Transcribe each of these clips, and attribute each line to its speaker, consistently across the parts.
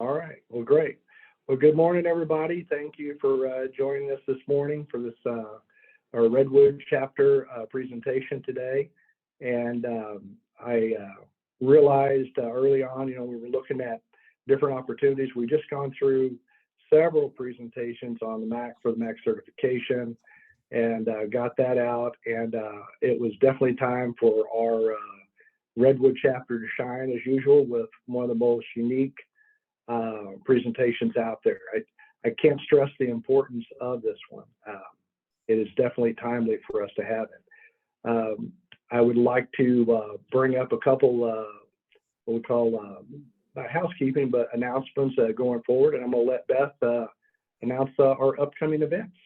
Speaker 1: All right. Well, great. Well, good morning, everybody. Thank you for joining us this morning for this our Redwood chapter presentation today. And I realized early on, we were looking at different opportunities. We just gone through several presentations on the MAC for the MAC certification and got that out. And it was definitely time for our Redwood chapter to shine as usual with one of the most unique presentations out there. I can't stress the importance of this one. It is definitely timely for us to have it. I would like to bring up a couple what we call not housekeeping, but announcements going forward, and I'm going to let Beth announce our upcoming events.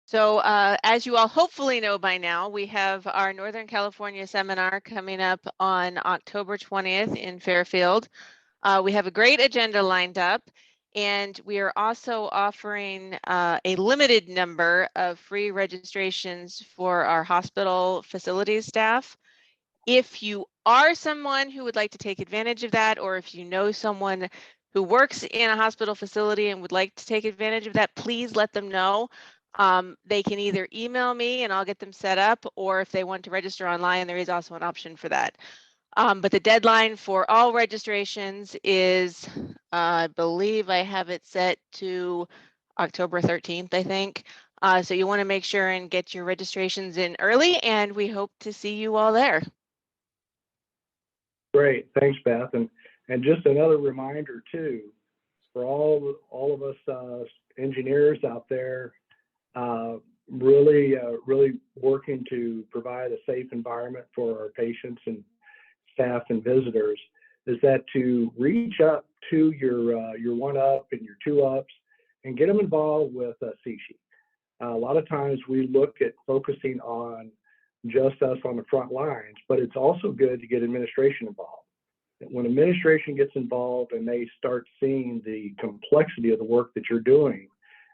Speaker 2: So as you all hopefully know by now, we have our Northern California seminar coming up on October 20th in Fairfield. We have a great agenda lined up, and we are also offering a limited number of free registrations for our hospital facilities staff. If you are someone who would like to take advantage of that, or if you know someone who works in a hospital facility and would like to take advantage of that, please let them know. They can either email me and I'll get them set up, or if they want to register online, there is also an option for that. But the deadline for all registrations is, I believe I have it set to October 13th, I think. So you want to make sure and get your registrations in early, and we hope to see you all there.
Speaker 1: Great, thanks, Beth. And just another reminder too, for all of us engineers out there, really working to provide a safe environment for our patients and staff and visitors, is that to reach up to your 1-up and your 2-ups and get them involved with C-Sheet. A lot of times we look at focusing on just us on the front lines, but it's also good to get administration involved. When administration gets involved and they start seeing the complexity of the work that you're doing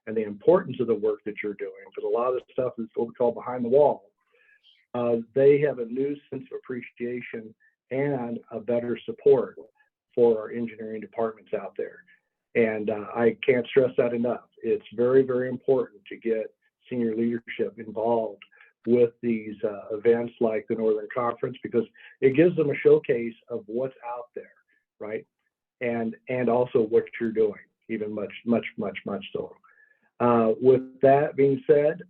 Speaker 1: and the importance of the work that you're doing, because a lot of the stuff is what we call behind the wall, they have a new sense of appreciation and a better support for our engineering departments out there. And I can't stress that enough. It's very, very important to get senior leadership involved with these events like the Northern Conference, because it gives them a showcase of what's out there, right? And also what you're doing, even much so. With that being said,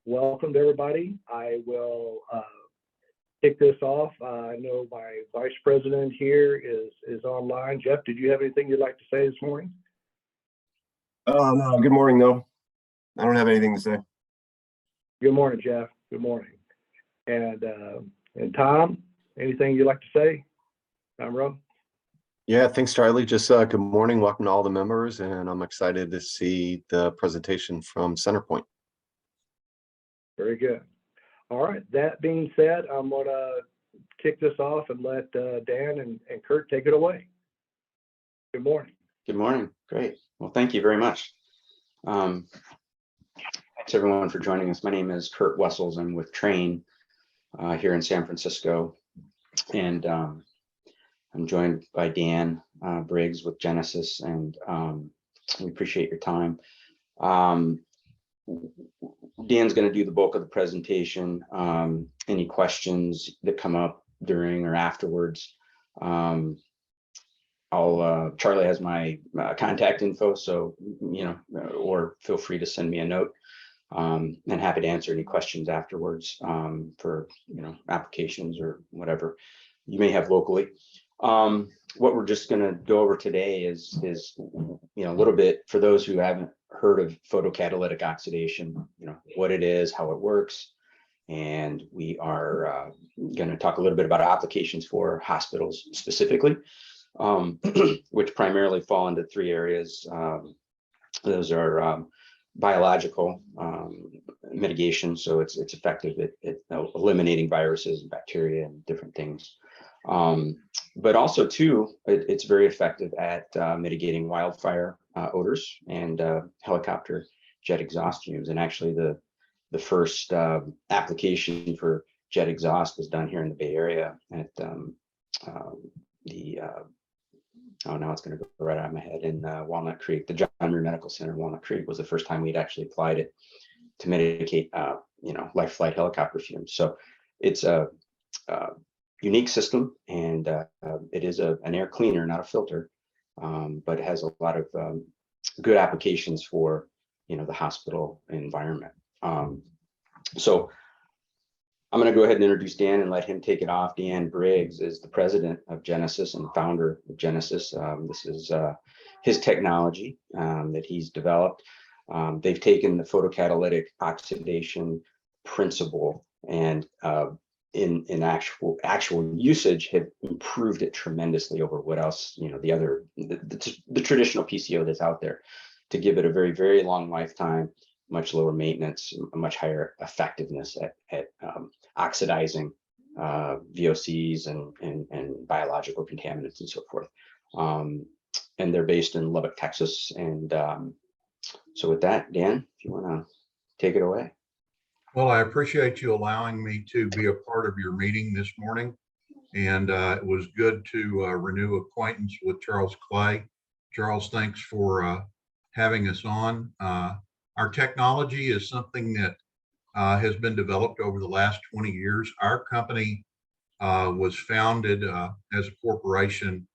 Speaker 1: welcome to everybody. I will kick this off. I know my vice president here is online. Jeff, did you have anything you'd like to say this morning?
Speaker 3: No, good morning, no. I don't have anything to say.
Speaker 1: Good morning, Jeff. Good morning. And Tom, anything you'd like to say? Tom Rowe?
Speaker 4: Yeah, thanks, Charlie. Just good morning. Welcome to all the members, and I'm excited to see the presentation from Centerpoint.
Speaker 1: Very good. All right, that being said, I'm going to kick this off and let Dan and Kurt take it away. Good morning.
Speaker 5: Good morning. Great. Well, thank you very much. Thanks, everyone, for joining us. My name is Kurt Wessels. I'm with Train here in San Francisco, and I'm joined by Dan Briggs with Genesis, and we appreciate your time. Dan's going to do the bulk of the presentation. Any questions that come up during or afterwards, Charlie has my contact info, so or feel free to send me a note. And happy to answer any questions afterwards for applications or whatever you may have locally. What we're just going to go over today is a little bit for those who haven't heard of photocatalytic oxidation, what it is, how it works, and we are going to talk a little bit about applications for hospitals specifically, which primarily fall into 3 areas. Those are biological mitigation, so it's effective at eliminating viruses and bacteria and different things. But also too, it's very effective at mitigating wildfire odors and helicopter jet exhaust fumes. And actually the first application for jet exhaust was done here in the Bay Area at the oh, now it's going to go right out of my head, in Walnut Creek. The John Muir Medical Center in Walnut Creek was the first time we'd actually applied it to mitigate, life flight helicopter fumes. So it's a unique system, and it is an air cleaner, not a filter, but it has a lot of good applications for, the hospital environment. So I'm going to go ahead and introduce Dan and let him take it off. Dan Briggs is the president of Genesis and founder of Genesis. This is his technology that he's developed. They've taken the photocatalytic oxidation principle and in actual usage have improved it tremendously over what else, the traditional PCO that's out there, to give it a very, very long lifetime, much lower maintenance, a much higher effectiveness at oxidizing VOCs and biological contaminants and so forth. And they're based in Lubbock, Texas. And so with that, Dan, if you want to take it away.
Speaker 6: Well, I appreciate you allowing me to be a part of your meeting this morning. And it was good to renew acquaintance with Charles Clay. Charles, thanks for having us on. Our technology is something that has been developed over the last 20 years. Our company was founded as a corporation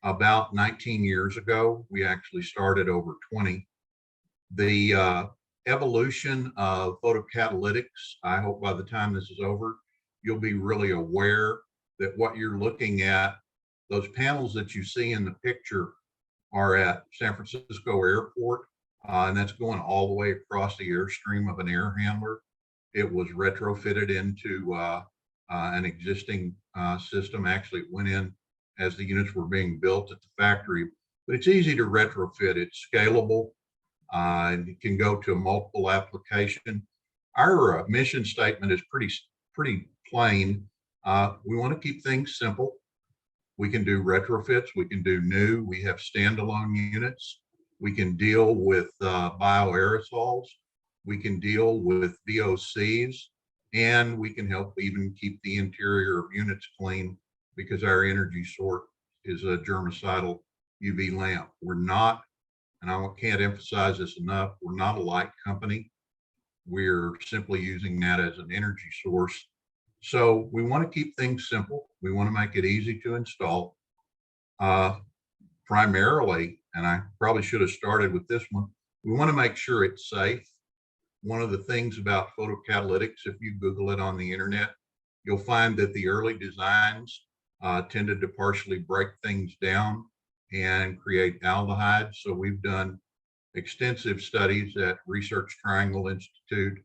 Speaker 6: about 19 years ago. We actually started over 20. The evolution of photocatalytics, I hope by the time this is over, you'll be really aware that what you're looking at, those panels that you see in the picture, are at San Francisco Airport, and that's going all the way across the airstream of an air handler. It was retrofitted into an existing system. Actually, it went in as the units were being built at the factory, but it's easy to retrofit. It's scalable, and it can go to multiple application. Our mission statement is pretty plain. We want to keep things simple. We can do retrofits, we can do new, we have standalone units, we can deal with bioaerosols, we can deal with VOCs, and we can help even keep the interior of units clean because our energy source is a germicidal UV lamp. We're not, and I can't emphasize this enough, we're not a light company. We're simply using that as an energy source. So we want to keep things simple. We want to make it easy to install. Primarily, and I probably should have started with this one, we want to make sure it's safe. One of the things about photocatalytics, if you Google it on the internet, you'll find that the early designs tended to partially break things down and create aldehydes. So we've done extensive studies at Research Triangle Institute,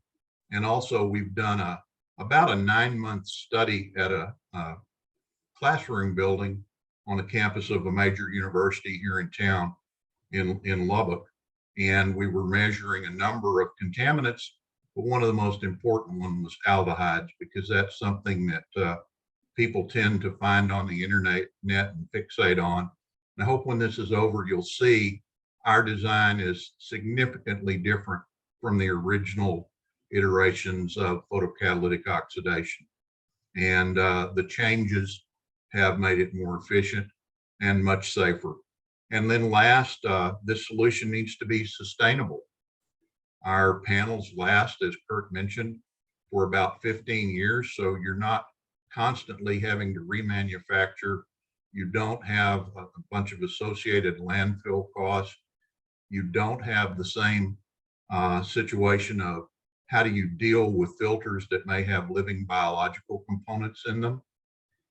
Speaker 6: and also we've done about a 9-month study at a classroom building on the campus of a major university here in town in Lubbock. And we were measuring a number of contaminants, but one of the most important ones was aldehydes, because that's something that people tend to find on the internet and fixate on. And I hope when this is over, you'll see our design is significantly different from the original iterations of photocatalytic oxidation. And the changes have made it more efficient and much safer. And then last, this solution needs to be sustainable. Our panels last, as Kurt mentioned, for about 15 years. So you're not constantly having to remanufacture. You don't have a bunch of associated landfill costs. You don't have the same situation of how do you deal with filters that may have living biological components in them.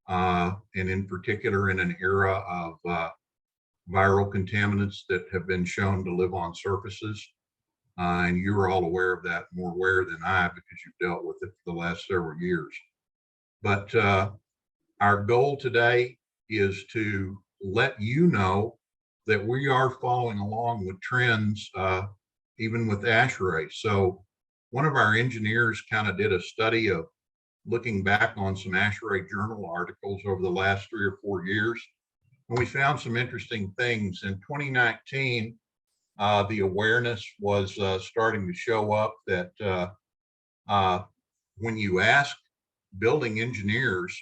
Speaker 6: And in particular, in an era of viral contaminants that have been shown to live on surfaces. And you're all aware of that, more aware than I, because you've dealt with it for the last several years. But our goal today is to let you know that we are following along with trends, even with ASHRAE. So one of our engineers kind of did a study of looking back on some ASHRAE journal articles over the last 3 or 4 years. And we found some interesting things. In 2019, the awareness was starting to show up that when you ask building engineers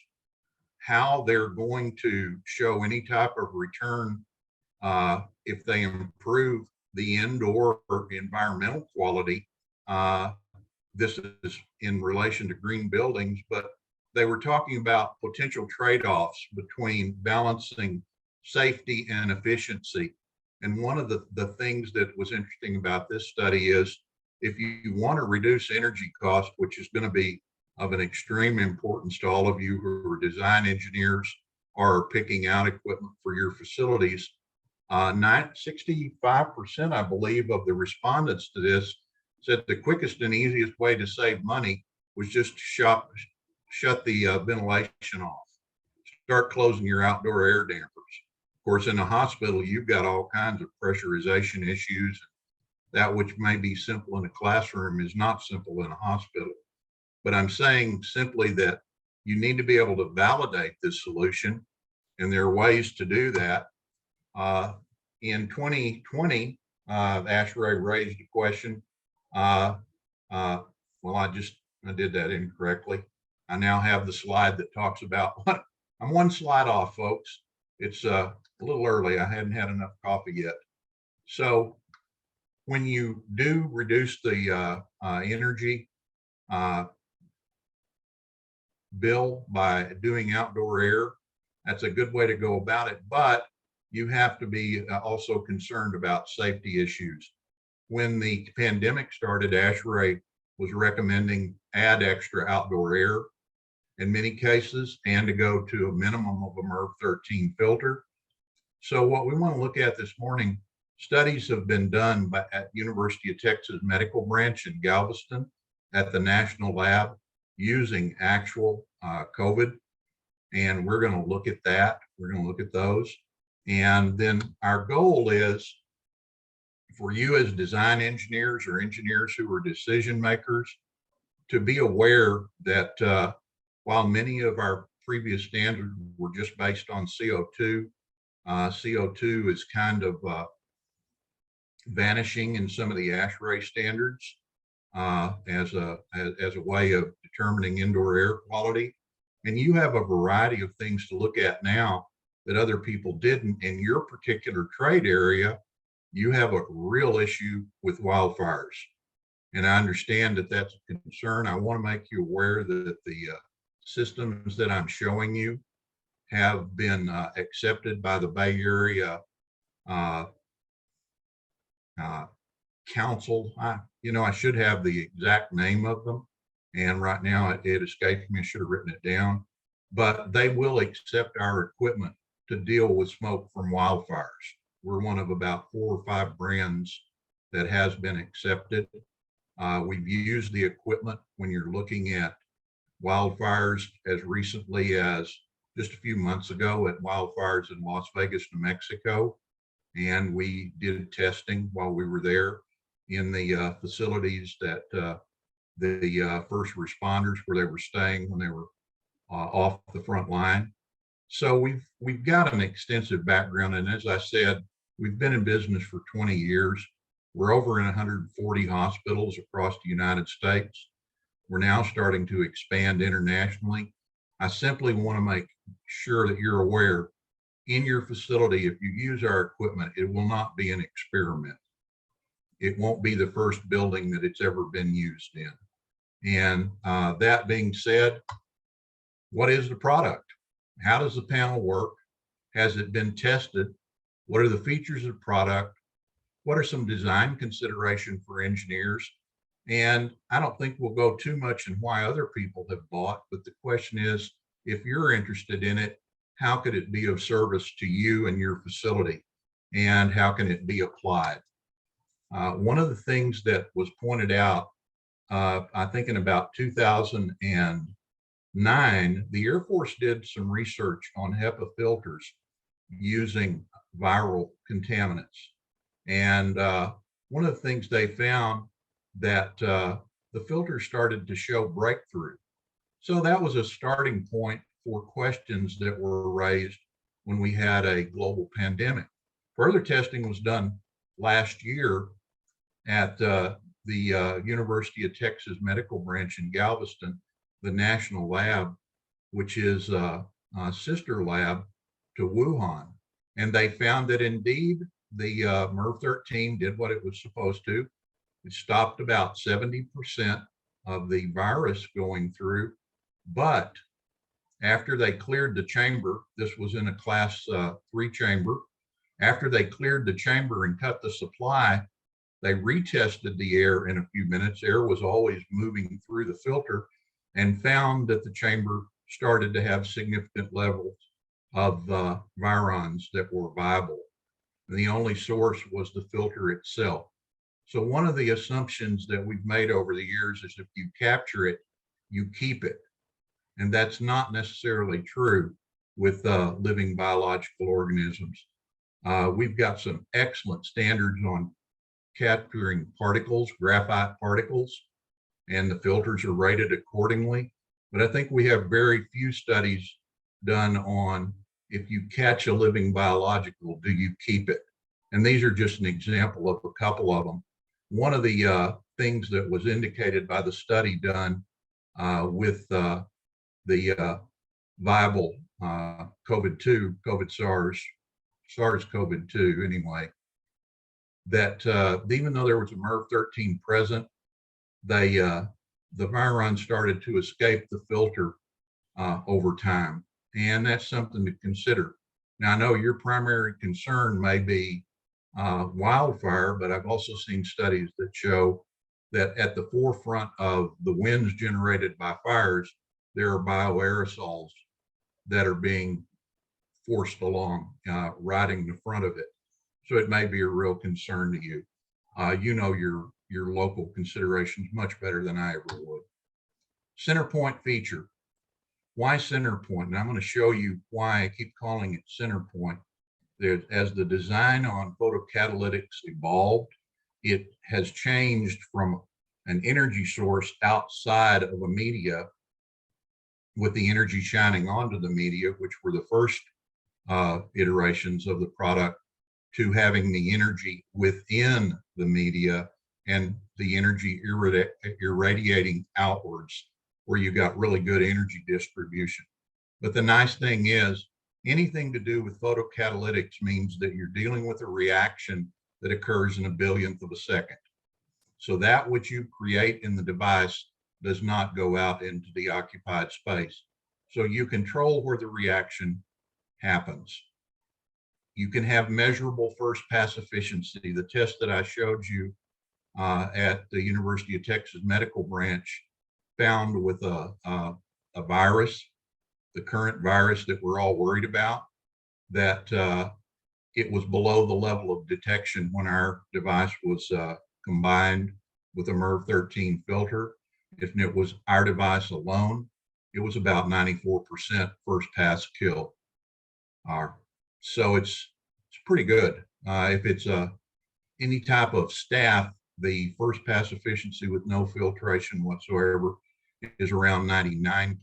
Speaker 6: how they're going to show any type of return if they improve the indoor environmental quality. This is in relation to green buildings, but they were talking about potential trade-offs between balancing safety and efficiency. And one of the things that was interesting about this study is if you want to reduce energy cost, which is going to be of an extreme importance to all of you who are design engineers or picking out equipment for your facilities, 65%, I believe, of the respondents to this said the quickest and easiest way to save money was just to shut the ventilation off. Start closing your outdoor air dampers. Of course, in a hospital, you've got all kinds of pressurization issues. That which may be simple in a classroom is not simple in a hospital. But I'm saying simply that you need to be able to validate this solution, and there are ways to do that. In 2020, ASHRAE raised a question. Well, I did that incorrectly. I now have the slide that talks about what I'm one slide off, folks. It's a little early. I hadn't had enough coffee yet. So when you do reduce the energy bill by doing outdoor air, that's a good way to go about it. But you have to be also concerned about safety issues. When the pandemic started, ASHRAE was recommending add extra outdoor air in many cases and to go to a minimum of a MERV 13 filter. So what we want to look at this morning, studies have been done at University of Texas Medical Branch in Galveston at the National Lab using actual COVID. And we're going to look at that. We're going to look at those. And then our goal is for you as design engineers or engineers who are decision makers to be aware that while many of our previous standards were just based on CO2, CO2 is kind of vanishing in some of the ASHRAE standards as a way of determining indoor air quality. And you have a variety of things to look at now that other people didn't. In your particular trade area, you have a real issue with wildfires. And I understand that that's a concern. I want to make you aware that the systems that I'm showing you have been accepted by the Bay Area Council. I should have the exact name of them. And right now it escaped me. I should have written it down. But they will accept our equipment to deal with smoke from wildfires. We're one of about 4 or 5 brands that has been accepted. We've used the equipment when you're looking at wildfires as recently as just a few months ago at wildfires in Las Vegas, New Mexico. And we did testing while we were there in the facilities that the first responders where they were staying when they were off the front line. So we've got an extensive background. And as I said, we've been in business for 20 years. We're over in 140 hospitals across the United States. We're now starting to expand internationally. I simply want to make sure that you're aware in your facility, if you use our equipment, it will not be an experiment. It won't be the first building that it's ever been used in. And that being said, what is the product? How does the panel work? Has it been tested? What are the features of the product? What are some design considerations for engineers? And I don't think we'll go too much in why other people have bought, but the question is, if you're interested in it, how could it be of service to you and your facility? And how can it be applied? One of the things that was pointed out, I think in about 2009, the Air Force did some research on HEPA filters using viral contaminants. And one of the things they found that the filters started to show breakthrough. So that was a starting point for questions that were raised when we had a global pandemic. Further testing was done last year at the University of Texas Medical Branch in Galveston, the National Lab, which is a sister lab to Wuhan. And they found that indeed the MERV-13 did what it was supposed to. It stopped about 70% of the virus going through. But after they cleared the chamber, this was in a class 3 chamber, after they cleared the chamber and cut the supply, they retested the air in a few minutes. Air was always moving through the filter, and found that the chamber started to have significant levels of virons that were viable. And the only source was the filter itself. So one of the assumptions that we've made over the years is if you capture it, you keep it. And that's not necessarily true with living biological organisms. We've got some excellent standards on capturing particles, graphite particles, and the filters are rated accordingly. But I think we have very few studies done on if you catch a living biological, do you keep it? And these are just an example of a couple of them. One of the things that was indicated by the study done with the viable SARS-CoV-2 anyway, that even though there was a MERV-13 present, the viron started to escape the filter over time. And that's something to consider. Now, I know your primary concern may be wildfire, but I've also seen studies that show that at the forefront of the winds generated by fires, there are bioaerosols that are being forced along, riding the front of it. So it may be a real concern to you. You know your local considerations much better than I ever would. Center point feature. Why center point? And I'm going to show you why I keep calling it center point. As the design on photocatalytics evolved, it has changed from an energy source outside of a media with the energy shining onto the media, which were the first iterations of the product, to having the energy within the media and the energy irradiating outwards, where you got really good energy distribution. But the nice thing is, anything to do with photocatalytics means that you're dealing with a reaction that occurs in a billionth of a second. So that which you create in the device does not go out into the occupied space. So you control where the reaction happens. You can have measurable first pass efficiency. The test that I showed you at the University of Texas Medical Branch found with a virus, the current virus that we're all worried about, that it was below the level of detection when our device was combined with a MERV-13 filter. If it was our device alone, it was about 94% first pass kill. So it's pretty good. If it's any type of staff, the first pass efficiency with no filtration whatsoever is around 99%.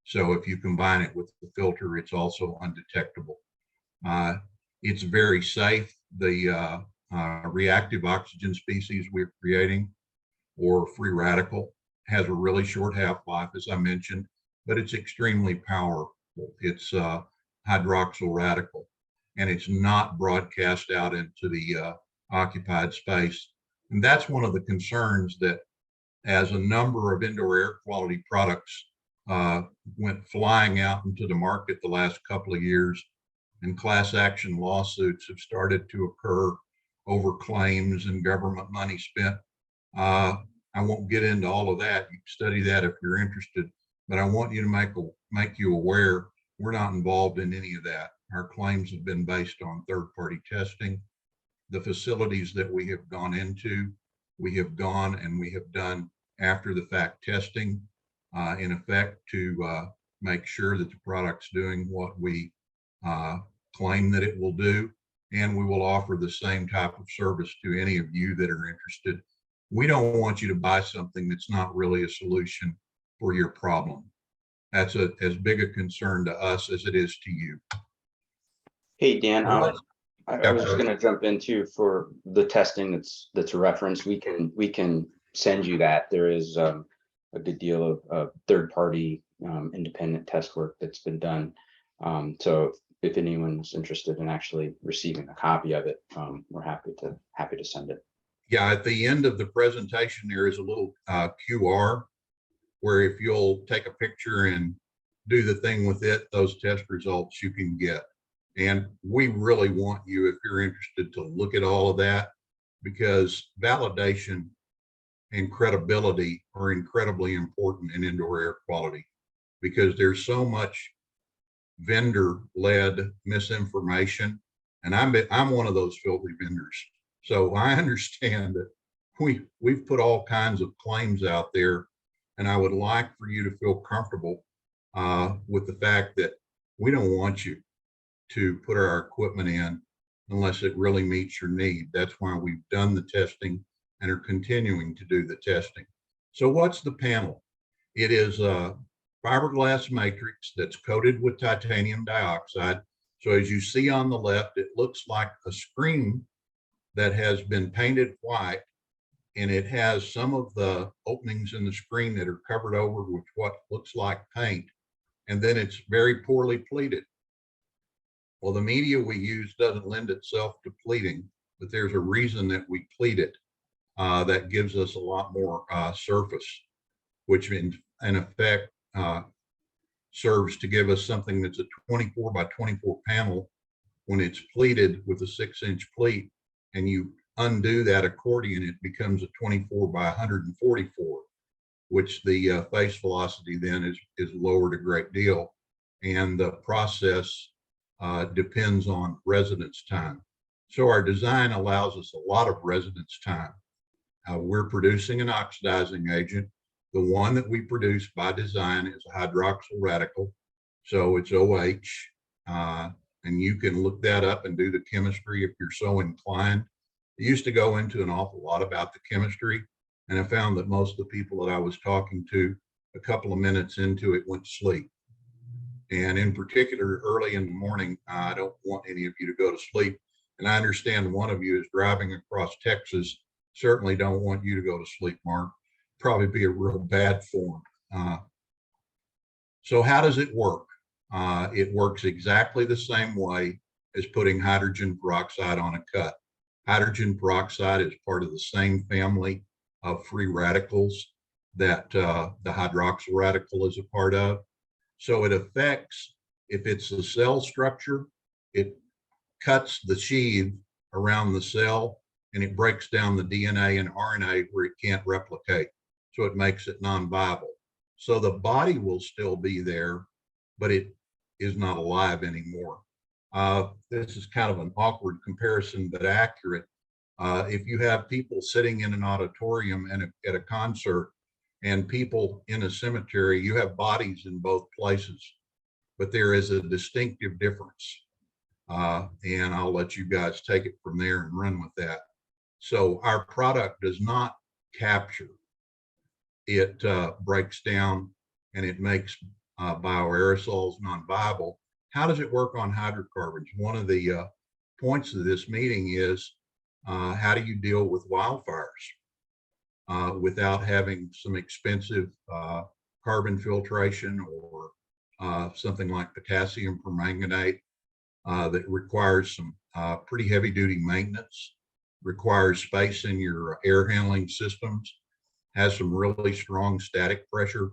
Speaker 6: So if you combine it with the filter, it's also undetectable. It's very safe. The reactive oxygen species we're creating, or free radical, has a really short half-life, as I mentioned, but it's extremely powerful. It's hydroxyl radical, and it's not broadcast out into the occupied space. And that's one of the concerns, that as a number of indoor air quality products went flying out into the market the last couple of years, and class action lawsuits have started to occur over claims and government money spent. I won't get into all of that. You can study that if you're interested, but I want you to make you aware we're not involved in any of that. Our claims have been based on third-party testing. The facilities that we have gone into, we have gone and we have done after the fact testing in effect to make sure that the product's doing what we claim that it will do. And we will offer the same type of service to any of you that are interested. We don't want you to buy something that's not really a solution for your problem. That's as big a concern to us as it is to you.
Speaker 5: Hey, Dan, I was
Speaker 6: Absolutely.
Speaker 5: going to jump into, for the testing that's a reference. We can send you that. There is a good deal of third-party independent test work that's been done. So if anyone's interested in actually receiving a copy of it, we're happy to send it.
Speaker 6: Yeah, at the end of the presentation, there is a little QR where if you'll take a picture and do the thing with it, those test results you can get. And we really want you, if you're interested, to look at all of that, because validation and credibility are incredibly important in indoor air quality, because there's so much vendor-led misinformation. And I'm one of those filthy vendors. So I understand that we've put all kinds of claims out there, and I would like for you to feel comfortable with the fact that we don't want you to put our equipment in unless it really meets your need. That's why we've done the testing and are continuing to do the testing. So what's the panel? It is a fiberglass matrix that's coated with titanium dioxide. So as you see on the left, it looks like a screen that has been painted white, and it has some of the openings in the screen that are covered over with what looks like paint, and then it's very poorly pleated. Well, the media we use doesn't lend itself to pleating, but there's a reason that we pleat it that gives us a lot more surface, which in effect serves to give us something that's a 24 by 24 panel. When it's pleated with a 6-inch pleat and you undo that accordion, it becomes a 24 by 144, which the face velocity then is lowered a great deal. And the process depends on residence time. So our design allows us a lot of residence time. We're producing an oxidizing agent. The one that we produce by design is a hydroxyl radical. So it's OH, and you can look that up and do the chemistry if you're so inclined. I used to go into an awful lot about the chemistry, and I found that most of the people that I was talking to, a couple of minutes into it, went to sleep. And in particular, early in the morning, I don't want any of you to go to sleep. And I understand one of you is driving across Texas. Certainly don't want you to go to sleep, Mark. Probably be a real bad form. So how does it work? It works exactly the same way as putting hydrogen peroxide on a cut. Hydrogen peroxide is part of the same family of free radicals that the hydroxyl radical is a part of. So it affects, if it's the cell structure, it cuts the sheath around the cell and it breaks down the DNA and RNA where it can't replicate. So it makes it non-viable. So the body will still be there, but it is not alive anymore. This is kind of an awkward comparison, but accurate. If you have people sitting in an auditorium and at a concert and people in a cemetery, you have bodies in both places, but there is a distinctive difference. And I'll let you guys take it from there and run with that. So our product does not capture. It breaks down and it makes bioaerosols non-viable. How does it work on hydrocarbons? One of the points of this meeting is how do you deal with wildfires without having some expensive carbon filtration or something like potassium permanganate that requires some pretty heavy duty maintenance, requires space in your air handling systems, has some really strong static pressure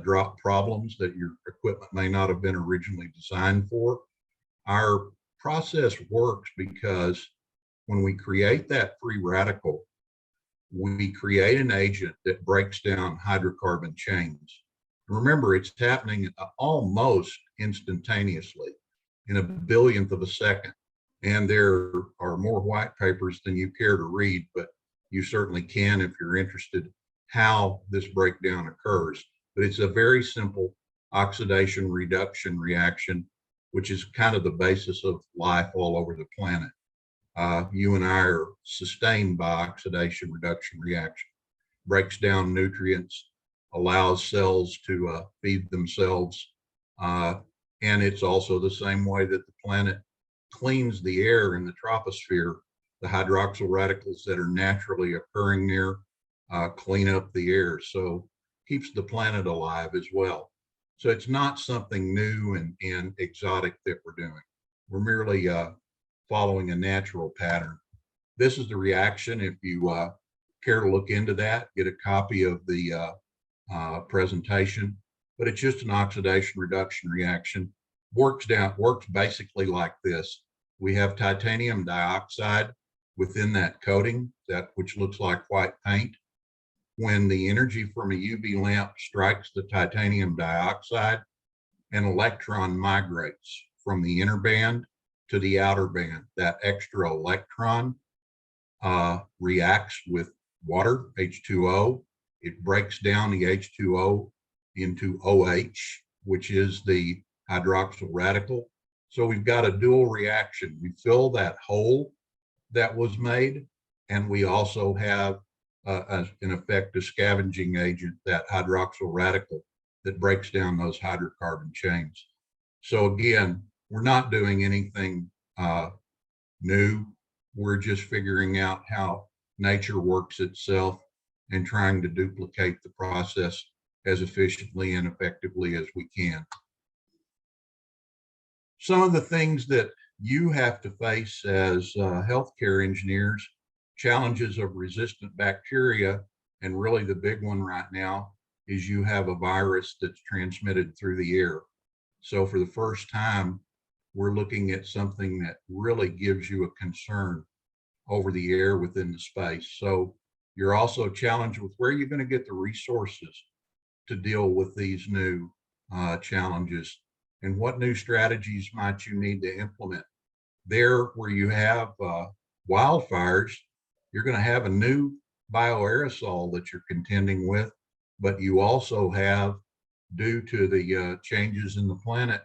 Speaker 6: drop problems that your equipment may not have been originally designed for. Our process works because when we create that free radical, we create an agent that breaks down hydrocarbon chains. Remember, it's happening almost instantaneously in a billionth of a second. And there are more white papers than you care to read, but you certainly can if you're interested how this breakdown occurs. But it's a very simple oxidation reduction reaction, which is kind of the basis of life all over the planet. You and I are sustained by oxidation reduction reaction. Breaks down nutrients, allows cells to feed themselves. And it's also the same way that the planet cleans the air in the troposphere. The hydroxyl radicals that are naturally occurring there clean up the air. So keeps the planet alive as well. So it's not something new and exotic that we're doing. We're merely following a natural pattern. This is the reaction. If you care to look into that, get a copy of the presentation, but it's just an oxidation reduction reaction. Works basically like this. We have titanium dioxide within that coating, which looks like white paint. When the energy from a UV lamp strikes the titanium dioxide, an electron migrates from the inner band to the outer band. That extra electron reacts with water, H2O. It breaks down the H2O into OH, which is the hydroxyl radical. So we've got a dual reaction. We fill that hole that was made, and we also have, in effect, a scavenging agent, that hydroxyl radical that breaks down those hydrocarbon chains. So again, we're not doing anything new. We're just figuring out how nature works itself and trying to duplicate the process as efficiently and effectively as we can. Some of the things that you have to face as healthcare engineers, challenges of resistant bacteria, and really the big one right now is you have a virus that's transmitted through the air. So for the first time, we're looking at something that really gives you a concern over the air within the space. So you're also challenged with where you're going to get the resources to deal with these new challenges, and what new strategies might you need to implement. There where you have wildfires, you're going to have a new bioaerosol that you're contending with, but you also have, due to the changes in the planet,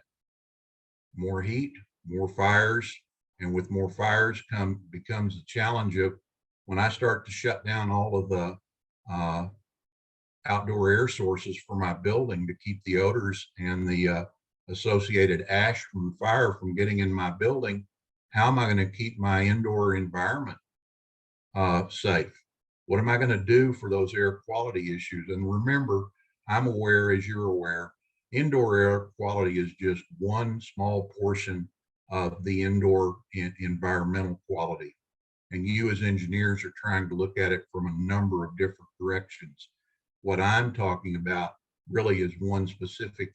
Speaker 6: more heat, more fires, and with more fires becomes the challenge of, when I start to shut down all of the outdoor air sources for my building to keep the odors and the associated ash from fire from getting in my building, how am I going to keep my indoor environment safe? What am I going to do for those air quality issues? And remember, I'm aware, as you're aware, indoor air quality is just one small portion of the indoor environmental quality. And you as engineers are trying to look at it from a number of different directions. What I'm talking about really is one specific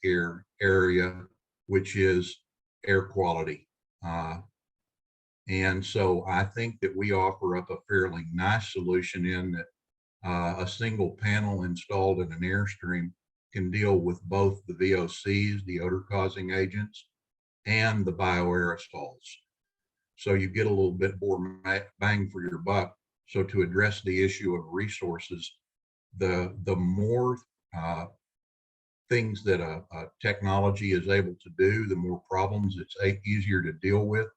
Speaker 6: area, which is air quality. And so I think that we offer up a fairly nice solution in that a single panel installed in an Airstream can deal with both the VOCs, the odor causing agents, and the bioaerosols. So you get a little bit more bang for your buck. So to address the issue of resources, the more things that a technology is able to do, the more problems it's easier to deal with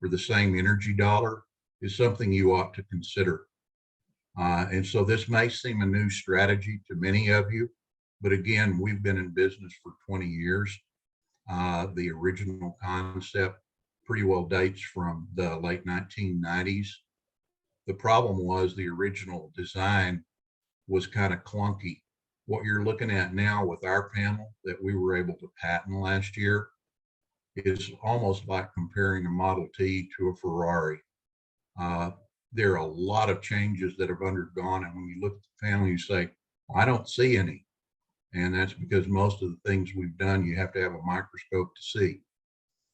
Speaker 6: for the same energy dollar, is something you ought to consider. And so this may seem a new strategy to many of you, but again, we've been in business for 20 years. The original concept pretty well dates from the late 1990s. The problem was the original design was kind of clunky. What you're looking at now with our panel that we were able to patent last year is almost like comparing a Model T to a Ferrari. There are a lot of changes that have undergone, and when you look at the panel, you say, well, I don't see any. And that's because most of the things we've done, you have to have a microscope to see.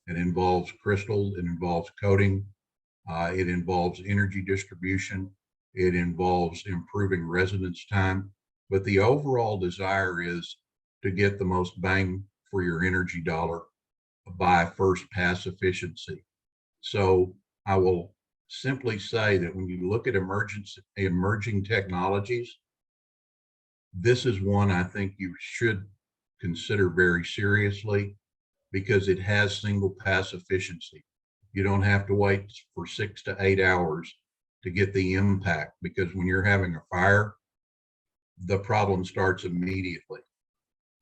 Speaker 6: It involves crystals, it involves coating, it involves energy distribution, it involves improving residence time. But the overall desire is to get the most bang for your energy dollar by first pass efficiency. So I will simply say that when you look at emerging technologies, this is one I think you should consider very seriously, because it has single pass efficiency. You don't have to wait for 6 to 8 hours to get the impact, because when you're having a fire, the problem starts immediately.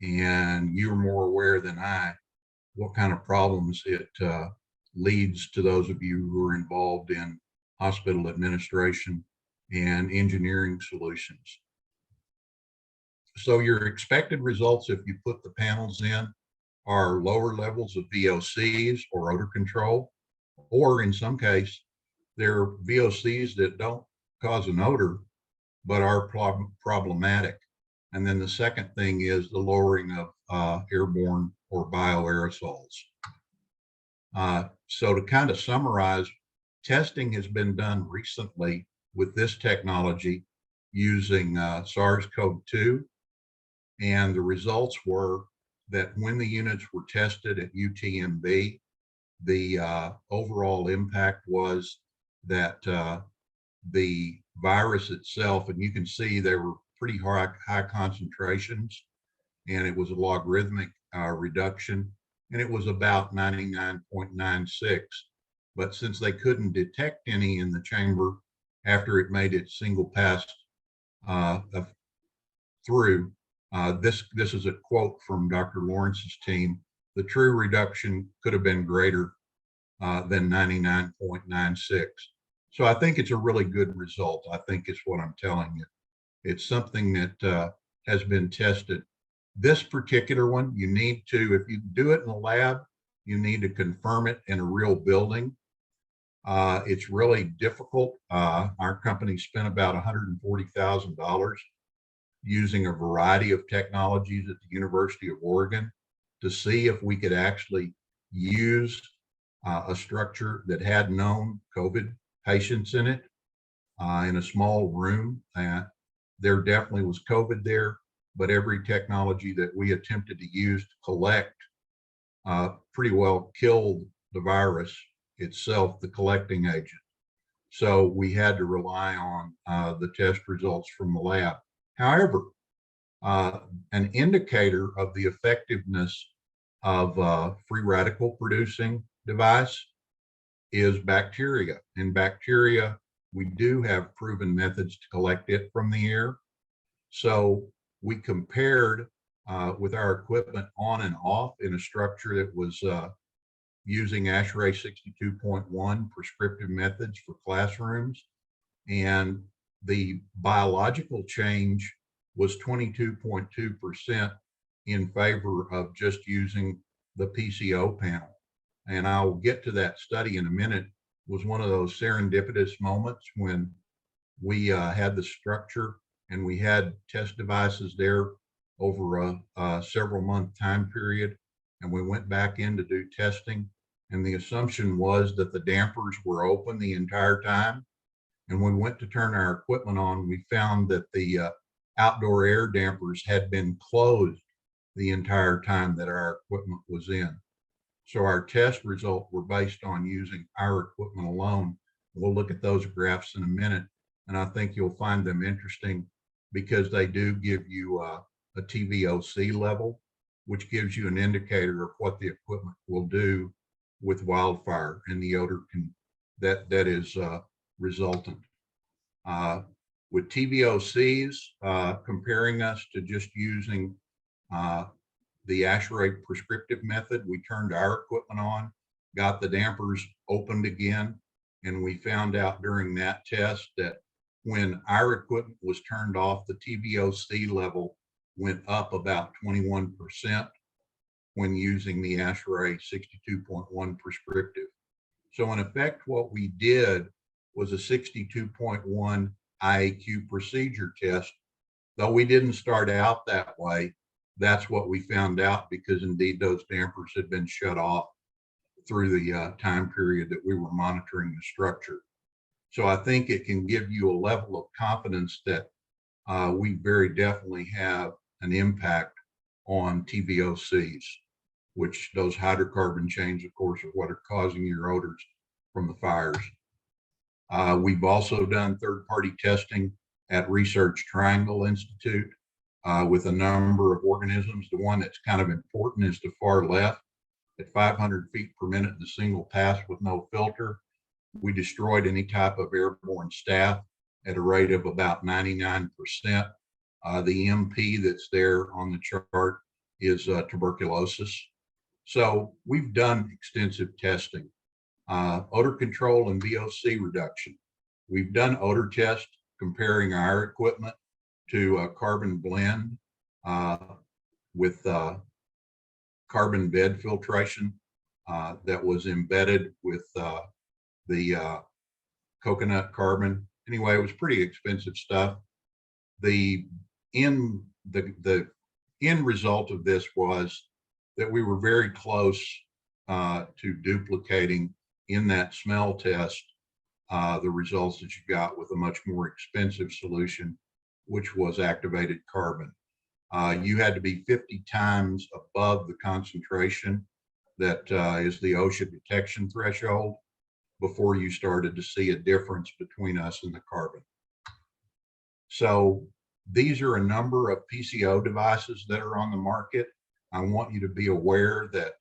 Speaker 6: And you're more aware than I what kind of problems it leads to those of you who are involved in hospital administration and engineering solutions. So your expected results, if you put the panels in, are lower levels of VOCs or odor control, or in some case, they're VOCs that don't cause an odor, but are problematic. And then the second thing is the lowering of airborne or bioaerosols. So to kind of summarize, testing has been done recently with this technology using SARS-CoV-2. And the results were that when the units were tested at UTMB, the overall impact was that the virus itself, and you can see they were pretty high concentrations, and it was a logarithmic reduction, and it was about 99.96. But since they couldn't detect any in the chamber after it made its single pass through, this is a quote from Dr. Lawrence's team, the true reduction could have been greater than 99.96. So I think it's a really good result. I think it's what I'm telling you. It's something that has been tested. This particular one, you need to, if you do it in the lab, you need to confirm it in a real building. It's really difficult. Our company spent about $140,000 using a variety of technologies at the University of Oregon to see if we could actually use a structure that had known COVID patients in it in a small room. There definitely was COVID there, but every technology that we attempted to use to collect pretty well killed the virus itself, the collecting agent. So we had to rely on the test results from the lab. However, an indicator of the effectiveness of free radical producing device is bacteria. In bacteria, we do have proven methods to collect it from the air. So we compared with our equipment on and off in a structure that was using ASHRAE 62.1 prescriptive methods for classrooms. And the biological change was 22.2% in favor of just using the PCO panel. And I'll get to that study in a minute. It was one of those serendipitous moments when we had the structure and we had test devices there over a several month time period. And we went back in to do testing. And the assumption was that the dampers were open the entire time. And when we went to turn our equipment on, we found that the outdoor air dampers had been closed the entire time that our equipment was in. So our test results were based on using our equipment alone. We'll look at those graphs in a minute, and I think you'll find them interesting because they do give you a TVOC level, which gives you an indicator of what the equipment will do with wildfire and the odor that is resultant. With TVOCs, comparing us to just using the ASHRAE prescriptive method, we turned our equipment on, got the dampers opened again, and we found out during that test that when our equipment was turned off, the TVOC level went up about 21% when using the ASHRAE 62.1 prescriptive. So in effect, what we did was a 62.1 IAQ procedure test. Though we didn't start out that way, that's what we found out because indeed those dampers had been shut off through the time period that we were monitoring the structure. So I think it can give you a level of confidence that we very definitely have an impact on TVOCs, which those hydrocarbon chains, of course, are what are causing your odors from the fires. We've also done third-party testing at Research Triangle Institute with a number of organisms. The one that's kind of important is the far left. At 500 feet per minute in a single pass with no filter, we destroyed any type of airborne staph at a rate of about 99%. The MP that's there on the chart is tuberculosis. So we've done extensive testing. Odor control and VOC reduction. We've done odor tests comparing our equipment to a carbon blend with carbon bed filtration that was embedded with the coconut carbon. Anyway, it was pretty expensive stuff. The end result of this was that we were very close to duplicating in that smell test the results that you got with a much more expensive solution, which was activated carbon. You had to be 50 times above the concentration that is the OSHA detection threshold before you started to see a difference between us and the carbon. So these are a number of PCO devices that are on the market. I want you to be aware that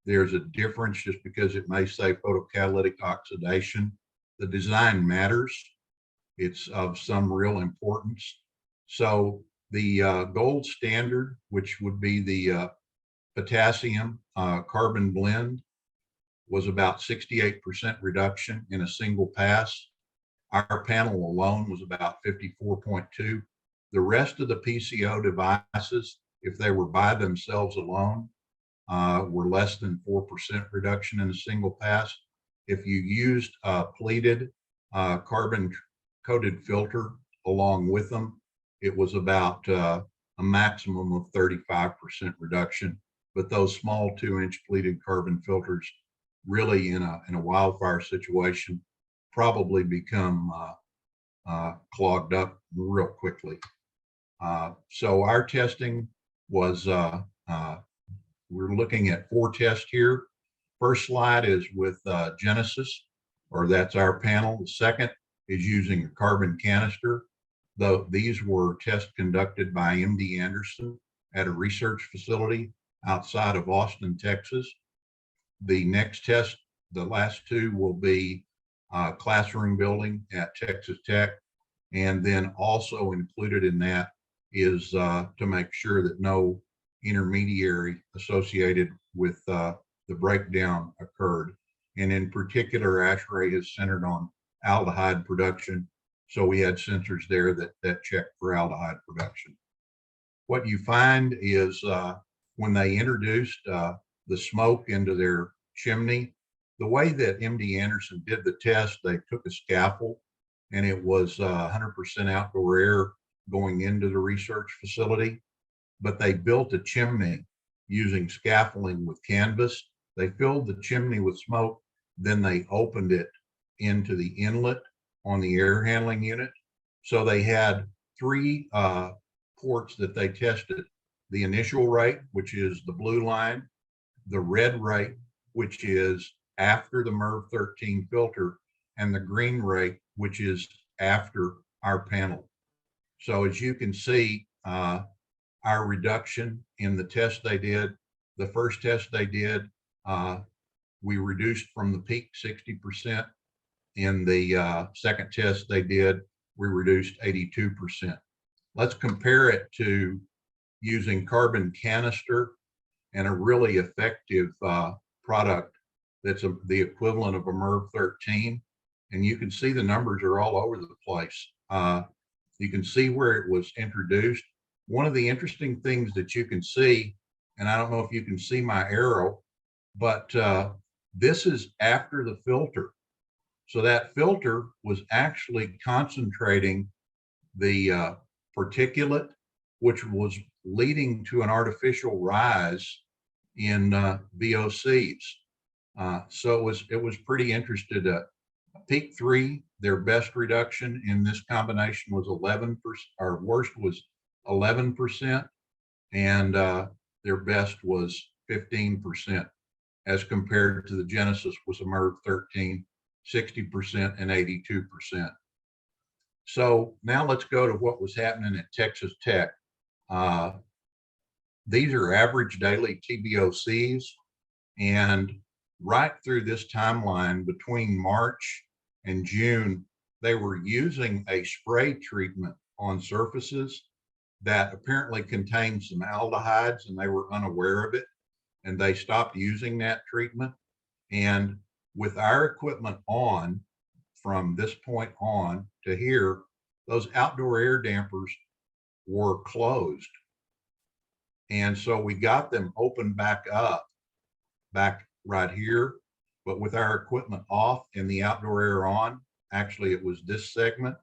Speaker 6: there's a difference just because it may say photocatalytic oxidation. The design matters. It's of some real importance. So the gold standard, which would be the potassium carbon blend, was about 68% reduction in a single pass. Our panel alone was about 54.2. The rest of the PCO devices, if they were by themselves alone, were less than 4% reduction in a single pass. If you used a pleated carbon coated filter along with them, it was about a maximum of 35% reduction. But those small 2-inch pleated carbon filters really in a wildfire situation probably become clogged up real quickly. So our testing was, we're looking at 4 tests here. First slide is with Genesis, or that's our panel. The second is using a carbon canister. Though these were tests conducted by MD Anderson at a research facility outside of Austin, Texas. The next test, the last 2, will be classroom building at Texas Tech. And then also included in that is to make sure that no intermediary associated with the breakdown occurred. And in particular, ASHRAE is centered on aldehyde production. So we had sensors there that checked for aldehyde production. What you find is when they introduced the smoke into their chimney, the way that MD Anderson did the test, they took a scaffold and it was 100% outdoor air going into the research facility, but they built a chimney using scaffolding with canvas. They filled the chimney with smoke, then they opened it into the inlet on the air handling unit. So they had 3 ports that they tested: the initial rate, which is the blue line, the red rate, which is after the MERV 13 filter, and the green rate, which is after our panel. So as you can see, our reduction in the test they did, the first test they did, we reduced from the peak 60%. In the second test they did, we reduced 82%. Let's compare it to using carbon canister and a really effective product that's the equivalent of a MERV 13. And you can see the numbers are all over the place. You can see where it was introduced. One of the interesting things that you can see, and I don't know if you can see my arrow, but this is after the filter. So that filter was actually concentrating the particulate, which was leading to an artificial rise in VOCs. So it was pretty interesting. Peak 3, their best reduction in this combination was 11%, or worst was 11%, and their best was 15%, as compared to the Genesis was a MERV 13, 60% and 82%. So now let's go to what was happening at Texas Tech. These are average daily TVOCs, and right through this timeline between March and June, they were using a spray treatment on surfaces that apparently contained some aldehydes, and they were unaware of it, and they stopped using that treatment. And with our equipment on, from this point on to here, those outdoor air dampers were closed. And so we got them open back up, back right here, but with our equipment off and the outdoor air on. Actually, it was this segment.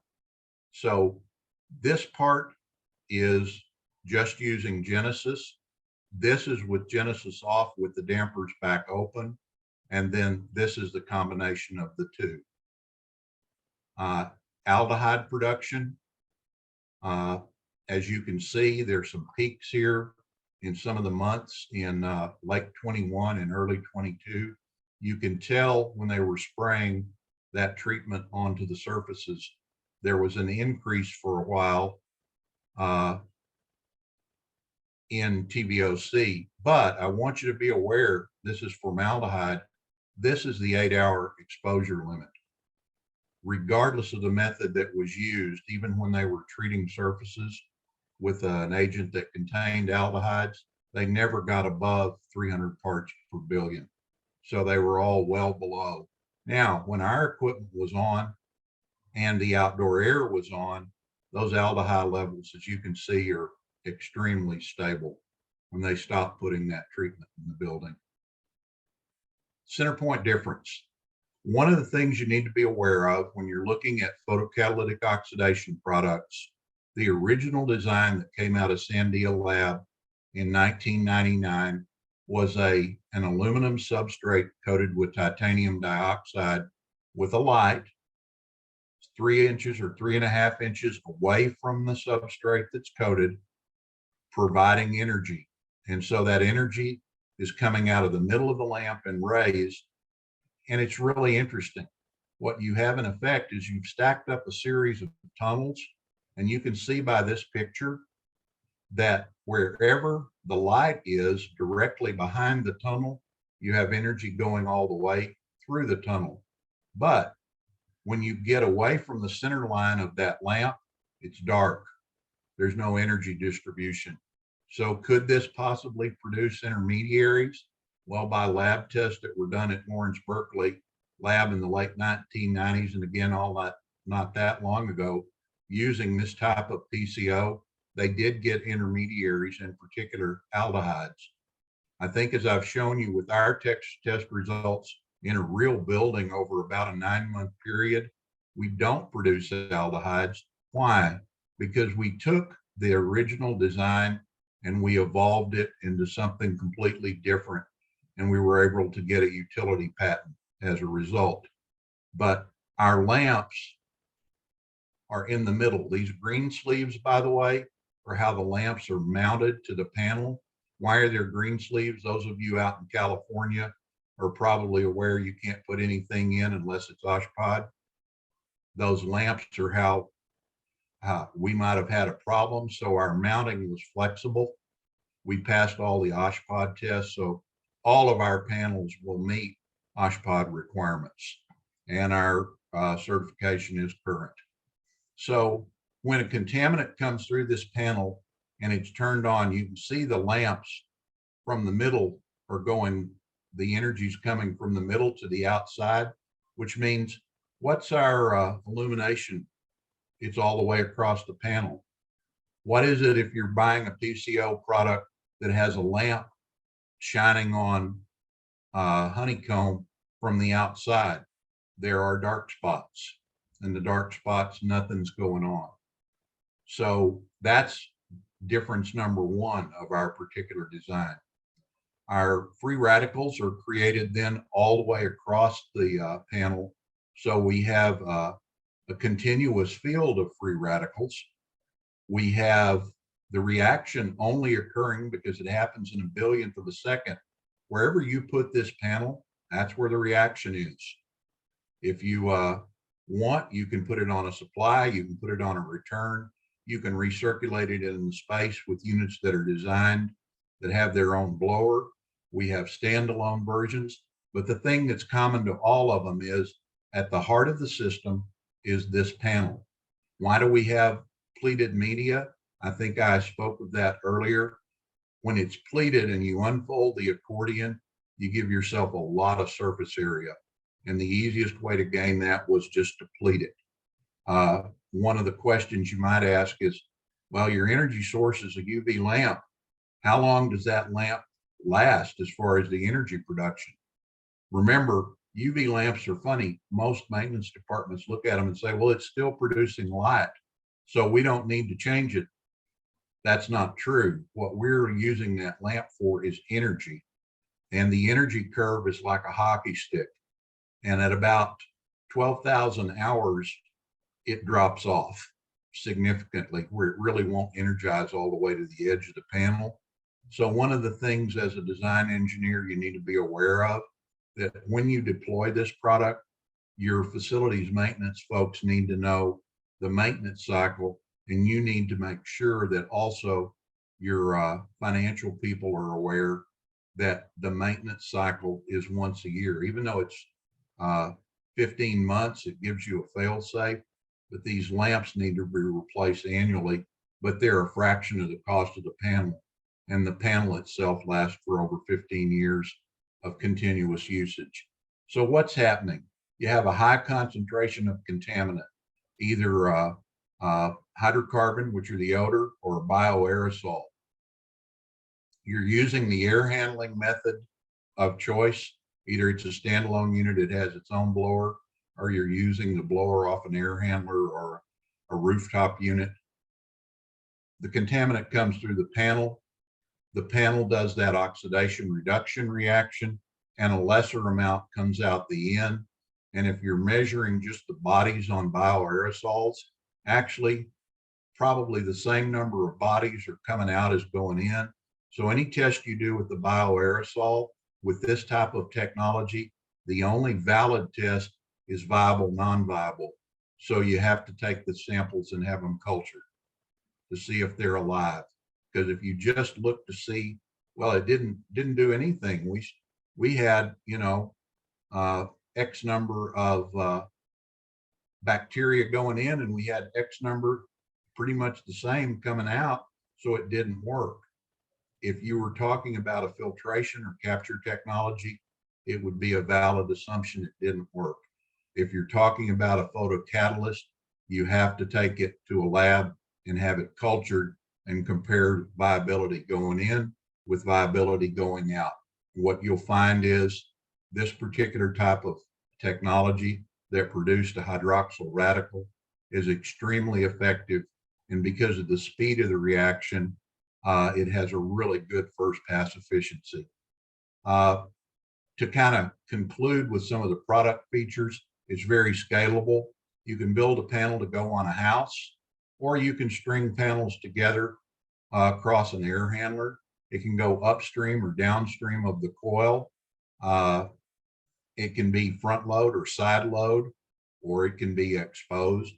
Speaker 6: So this part is just using Genesis. This is with Genesis off with the dampers back open. And then this is the combination of the two. Aldehyde production. As you can see, there's some peaks here in some of the months in late 21 and early 22. You can tell when they were spraying that treatment onto the surfaces, there was an increase for a while in TVOC. But I want you to be aware, this is formaldehyde. This is the 8-hour exposure limit. Regardless of the method that was used, even when they were treating surfaces with an agent that contained aldehydes, they never got above 300 parts per billion. So they were all well below. Now, when our equipment was on and the outdoor air was on, those aldehyde levels, as you can see, are extremely stable when they stop putting that treatment in the building. Center point difference. One of the things you need to be aware of when you're looking at photocatalytic oxidation products, the original design that came out of Sandia Lab in 1999 was an aluminum substrate coated with titanium dioxide with a light 3 inches or 3.5 inches away from the substrate that's coated, providing energy. And so that energy is coming out of the middle of the lamp and rays. And it's really interesting. What you have in effect is you've stacked up a series of tunnels, and you can see by this picture that wherever the light is directly behind the tunnel, you have energy going all the way through the tunnel. But when you get away from the center line of that lamp, it's dark. There's no energy distribution. So could this possibly produce intermediaries? Well, by lab tests that were done at Lawrence Berkeley lab in the late 1990s, and again, not that long ago, using this type of PCO, they did get intermediaries, in particular aldehydes. I think as I've shown you with our test results in a real building over about a 9-month period, we don't produce aldehydes. Why? Because we took the original design and we evolved it into something completely different. And we were able to get a utility patent as a result. But our lamps are in the middle. These green sleeves, by the way, are how the lamps are mounted to the panel. Why are there green sleeves? Those of you out in California are probably aware you can't put anything in unless it's OshPod. Those lamps are how we might have had a problem. So our mounting was flexible. We passed all the OshPod tests. So all of our panels will meet OshPod requirements, and our certification is current. So when a contaminant comes through this panel and it's turned on, you can see the lamps from the middle are going, the energy's coming from the middle to the outside, which means what's our illumination? It's all the way across the panel. What is it if you're buying a PCO product that has a lamp shining on honeycomb from the outside? There are dark spots, and the dark spots, nothing's going on. So that's difference number one of our particular design. Our free radicals are created then all the way across the panel. So we have a continuous field of free radicals. We have the reaction only occurring because it happens in a billionth of a second. Wherever you put this panel, that's where the reaction is. If you want, you can put it on a supply, you can put it on a return, you can recirculate it in the space with units that are designed that have their own blower. We have standalone versions, but the thing that's common to all of them is at the heart of the system is this panel. Why do we have pleated media? I think I spoke of that earlier. When it's pleated and you unfold the accordion, you give yourself a lot of surface area. And the easiest way to gain that was just to pleat it. One of the questions you might ask is, well, your energy source is a UV lamp. How long does that lamp last as far as the energy production? Remember, UV lamps are funny. Most maintenance departments look at them and say, well, it's still producing light, so we don't need to change it. That's not true. What we're using that lamp for is energy. And the energy curve is like a hockey stick. And at about 12,000 hours, it drops off significantly where it really won't energize all the way to the edge of the panel. So one of the things as a design engineer you need to be aware of, that when you deploy this product, your facilities maintenance folks need to know the maintenance cycle, and you need to make sure that also your financial people are aware that the maintenance cycle is once a year. Even though it's 15 months, it gives you a fail safe, but these lamps need to be replaced annually, but they're a fraction of the cost of the panel. And the panel itself lasts for over 15 years of continuous usage. So what's happening? You have a high concentration of contaminant, either hydrocarbon, which are the odor, or bioaerosol. You're using the air handling method of choice. Either it's a standalone unit that has its own blower, or you're using the blower off an air handler or a rooftop unit. The contaminant comes through the panel. The panel does that oxidation reduction reaction, and a lesser amount comes out the end. And if you're measuring just the bodies on bioaerosols, actually probably the same number of bodies are coming out as going in. So any test you do with the bioaerosol with this type of technology, the only valid test is viable, non-viable. So you have to take the samples and have them cultured to see if they're alive. Because if you just look to see, well, it didn't do anything. We had, X number of bacteria going in, and we had X number pretty much the same coming out, so it didn't work. If you were talking about a filtration or capture technology, it would be a valid assumption it didn't work. If you're talking about a photocatalyst, you have to take it to a lab and have it cultured and compare viability going in with viability going out. What you'll find is this particular type of technology that produced a hydroxyl radical is extremely effective. And because of the speed of the reaction, it has a really good first pass efficiency. To kind of conclude with some of the product features, it's very scalable. You can build a panel to go on a house, or you can string panels together across an air handler. It can go upstream or downstream of the coil. It can be front load or side load, or it can be exposed.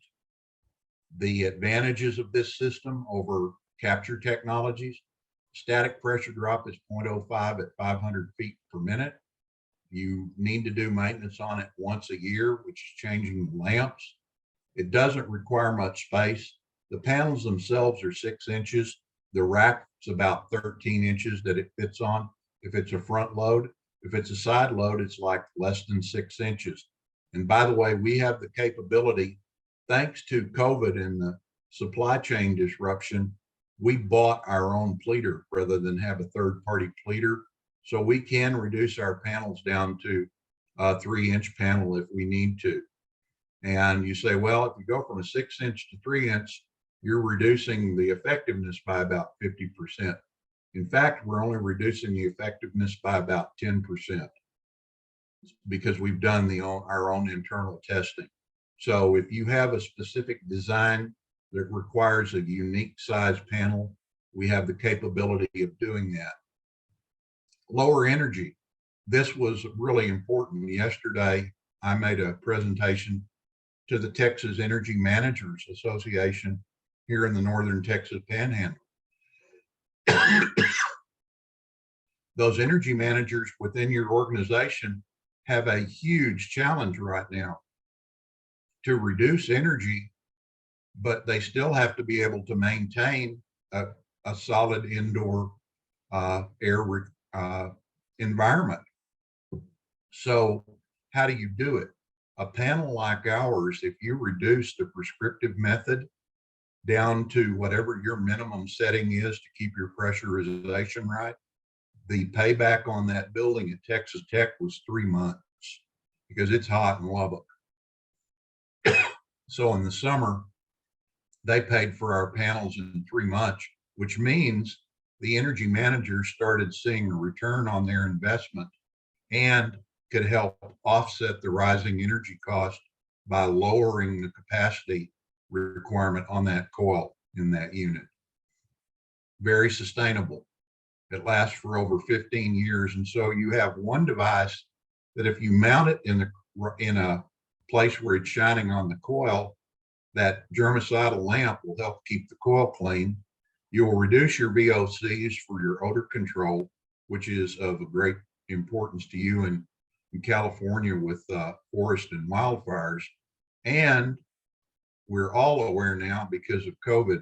Speaker 6: The advantages of this system over capture technologies: static pressure drop is 0.05 at 500 feet per minute. You need to do maintenance on it once a year, which is changing the lamps. It doesn't require much space. The panels themselves are 6 inches. The rack's about 13 inches that it fits on if it's a front load. If it's a side load, it's like less than 6 inches. And by the way, we have the capability, thanks to COVID and the supply chain disruption, we bought our own pleater rather than have a third-party pleater. So we can reduce our panels down to a 3-inch panel if we need to. And you say, well, if you go from a 6-inch to 3-inch, you're reducing the effectiveness by about 50%. In fact, we're only reducing the effectiveness by about 10% because we've done our own internal testing. So if you have a specific design that requires a unique size panel, we have the capability of doing that. Lower energy. This was really important. Yesterday, I made a presentation to the Texas Energy Managers Association here in the Northern Texas Panhandle. Those energy managers within your organization have a huge challenge right now to reduce energy, but they still have to be able to maintain a solid indoor air environment. So how do you do it? A panel like ours, if you reduce the prescriptive method, down to whatever your minimum setting is to keep your pressurization right. The payback on that building at Texas Tech was 3 months because it's hot in Lubbock. So in the summer, they paid for our panels in 3 months, which means the energy managers started seeing a return on their investment and could help offset the rising energy cost by lowering the capacity requirement on that coil in that unit. Very sustainable. It lasts for over 15 years. And so you have one device that if you mount it in a place where it's shining on the coil, that germicidal lamp will help keep the coil clean. You will reduce your VOCs for your odor control, which is of great importance to you in California with forest and wildfires. And we're all aware now because of COVID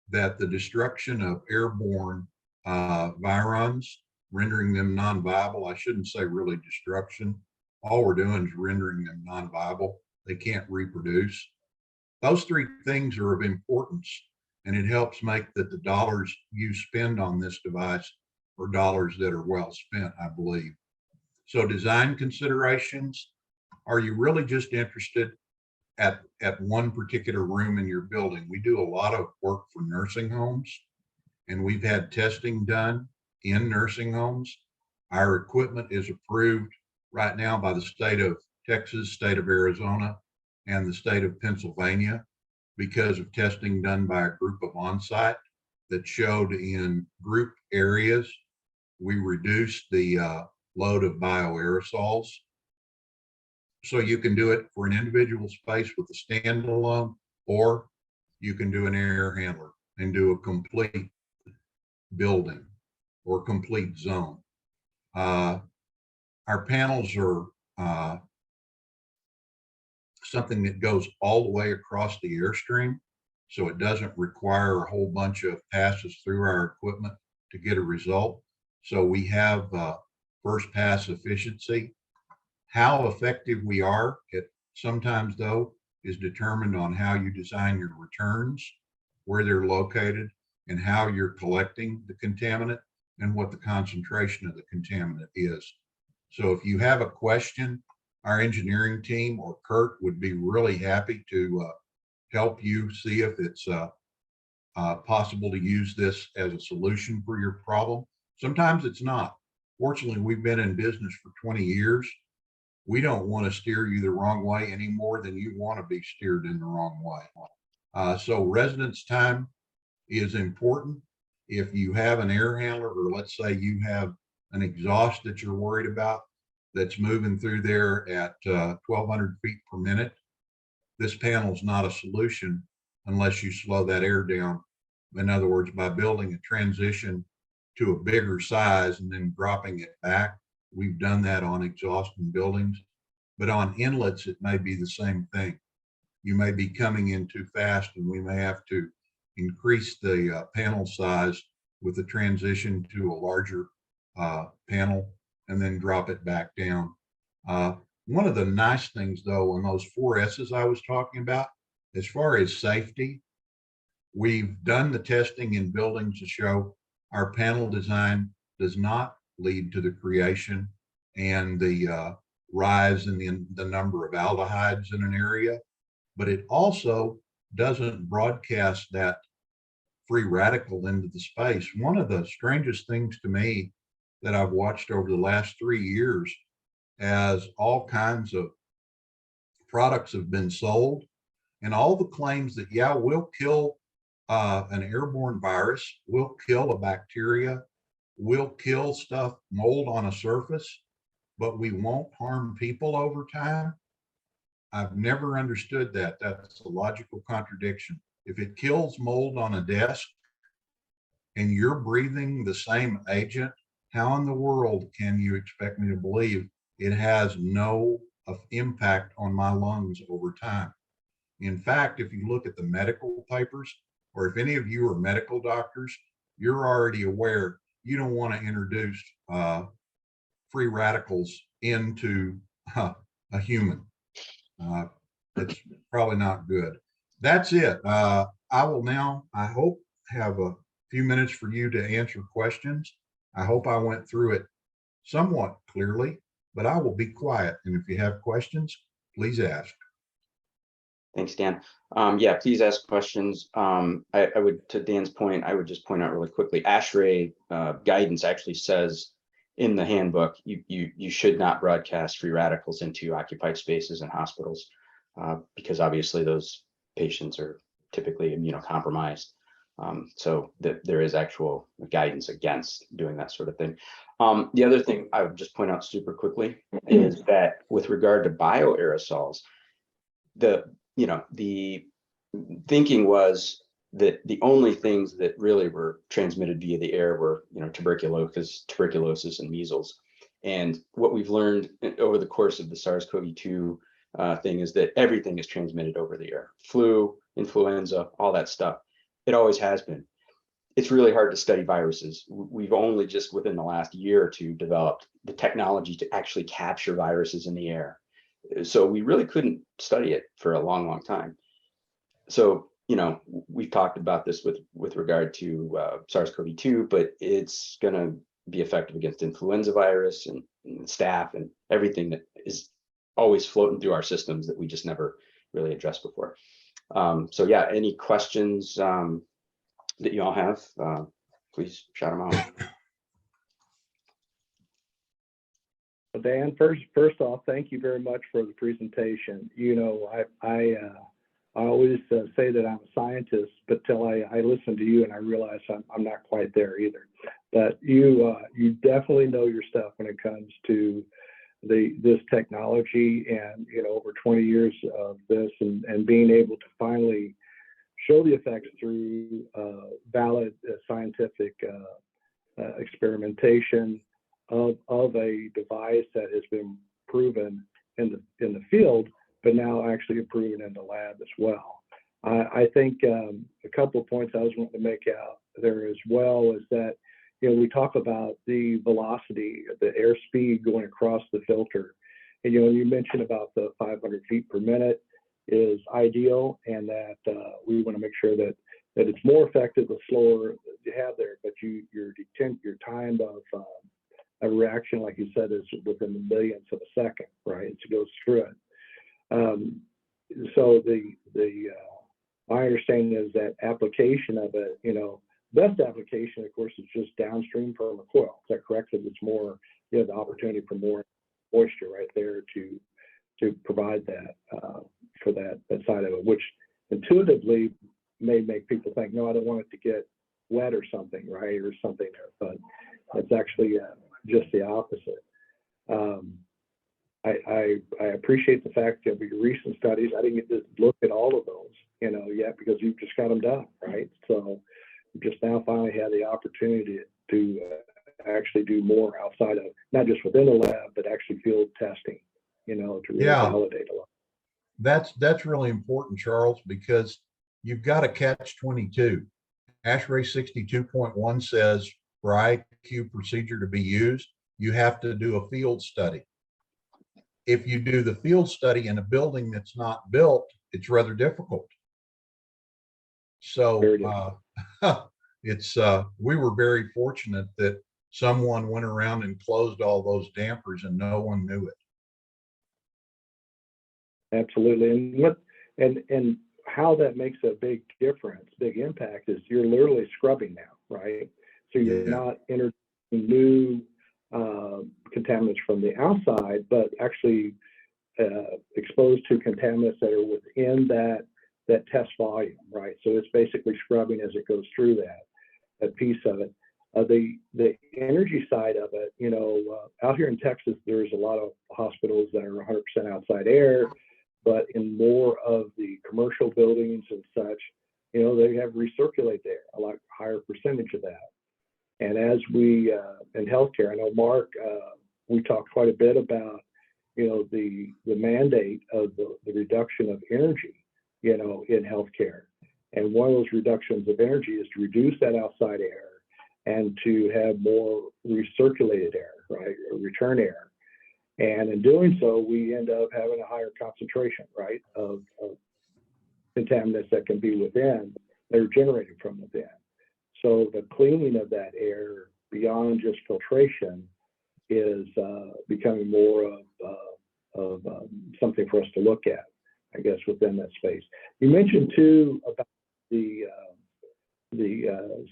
Speaker 6: that the destruction of airborne virons, rendering them non-viable. I shouldn't say really destruction. All we're doing is rendering them non-viable. They can't reproduce. Those three things are of importance, and it helps make that the dollars you spend on this device are dollars that are well spent, I believe. So design considerations, are you really just interested at one particular room in your building? We do a lot of work for nursing homes, and we've had testing done in nursing homes. Our equipment is approved right now by the state of Texas, state of Arizona, and the state of Pennsylvania because of testing done by a group of on-site that showed in group areas, we reduced the load of bioaerosols. So you can do it for an individual space with a standalone, or you can do an air handler and do a complete building or complete zone. Our panels are something that goes all the way across the airstream, so it doesn't require a whole bunch of passes through our equipment to get a result. So we have first pass efficiency. How effective we are at sometimes though is determined on how you design your returns, where they're located, and how you're collecting the contaminant and what the concentration of the contaminant is. So if you have a question, our engineering team or Kurt would be really happy to help you see if it's possible to use this as a solution for your problem. Sometimes it's not. Fortunately, we've been in business for 20 years. We don't want to steer you the wrong way any more than you want to be steered in the wrong way. So residence time is important. If you have an air handler, or let's say you have an exhaust that you're worried about that's moving through there at 1,200 feet per minute, this panel is not a solution unless you slow that air down. In other words, by building a transition to a bigger size and then dropping it back. We've done that on exhaust in buildings, but on inlets, it may be the same thing. You may be coming in too fast, and we may have to increase the panel size with the transition to a larger panel and then drop it back down. One of the nice things though, on those 4 S's I was talking about, as far as safety, we've done the testing in buildings to show our panel design does not lead to the creation and the rise in the number of aldehydes in an area, but it also doesn't broadcast that free radical into the space. One of the strangest things to me that I've watched over the last 3 years, as all kinds of products have been sold, and all the claims that, yeah, we'll kill an airborne virus, we'll kill a bacteria, we'll kill stuff, mold on a surface, but we won't harm people over time. I've never understood that. That's a logical contradiction. If it kills mold on a desk and you're breathing the same agent, how in the world can you expect me to believe it has no impact on my lungs over time? In fact, if you look at the medical papers, or if any of you are medical doctors, you're already aware you don't want to introduce free radicals into a human. It's probably not good. That's it. I will now, I hope, have a few minutes for you to answer questions. I hope I went through it somewhat clearly, but I will be quiet. And if you have questions, please ask.
Speaker 5: Thanks, Dan. Yeah, please ask questions. I would, to Dan's point, I would just point out really quickly, ASHRAE guidance actually says in the handbook, you should not broadcast free radicals into occupied spaces in hospitals because obviously those patients are typically immunocompromised. So there is actual guidance against doing that sort of thing. The other thing I would just point out super quickly is that with regard to bioaerosols, the thinking was that the only things that really were transmitted via the air were, tuberculosis and measles. And what we've learned over the course of the SARS-CoV-2 thing is that everything is transmitted over the air. Flu, influenza, all that stuff. It always has been. It's really hard to study viruses. We've only just within the last year or two developed the technology to actually capture viruses in the air. So we really couldn't study it for a long, long time. So, we've talked about this with regard to SARS-CoV-2, but it's going to be effective against influenza virus and staph and everything that is always floating through our systems that we just never really addressed before. So yeah, any questions that you all have, please shout them out.
Speaker 1: Dan, first off, thank you very much for the presentation. I always say that I'm a scientist, but till I listen to you and I realize I'm not quite there either. But you definitely know your stuff when it comes to this technology and over 20 years of this and being able to finally show the effects through valid scientific experimentation of a device that has been proven in the field, but now actually proven in the lab as well. I think a couple of points I was wanting to make out there as well is that we talk about the velocity, the airspeed going across the filter, and you mentioned about the 500 feet per minute is ideal, and that we want to make sure that it's more effective the slower you have there, but your time of a reaction, like you said, is within the millionths of a second, right? It goes through it. So my understanding is that application of it, best application, of course, is just downstream from a coil. Is that correct? Because it's more, the opportunity for more moisture right there to provide that for that side of it, which intuitively may make people think, no, I don't want it to get wet or something, right, or something there, but it's actually just the opposite. I appreciate the fact of your recent studies. I didn't get to look at all of those, yet, because you've just got them done, right? So just now finally had the opportunity to actually do more outside of, not just within the lab, but actually field testing, to really validate a lot.
Speaker 6: That's really important, Charles, because you've got a catch-22. ASHRAE 62.1 says for IQ procedure to be used, you have to do a field study. If you do the field study in a building that's not built, it's rather difficult. So we were very fortunate that someone went around and closed all those dampers and no one knew it.
Speaker 1: Absolutely. And how that makes a big difference, big impact, is you're literally scrubbing now, right? So you're not introducing new contaminants from the outside, but actually exposed to contaminants that are within that test volume, right? So it's basically scrubbing as it goes through that piece of it. The energy side of it, out here in Texas, there's a lot of hospitals that are 100% outside air, but in more of the commercial buildings and such, they have recirculate there, a lot higher percentage of that. And as we, in healthcare, I know Mark, we talked quite a bit about, the mandate of the reduction of energy, in healthcare. And one of those reductions of energy is to reduce that outside air and to have more recirculated air, right, or return air. And in doing so, we end up having a higher concentration, right, of contaminants that can be within that are generated from within. So the cleaning of that air beyond just filtration is becoming more of something for us to look at, I guess, within that space. You mentioned too about the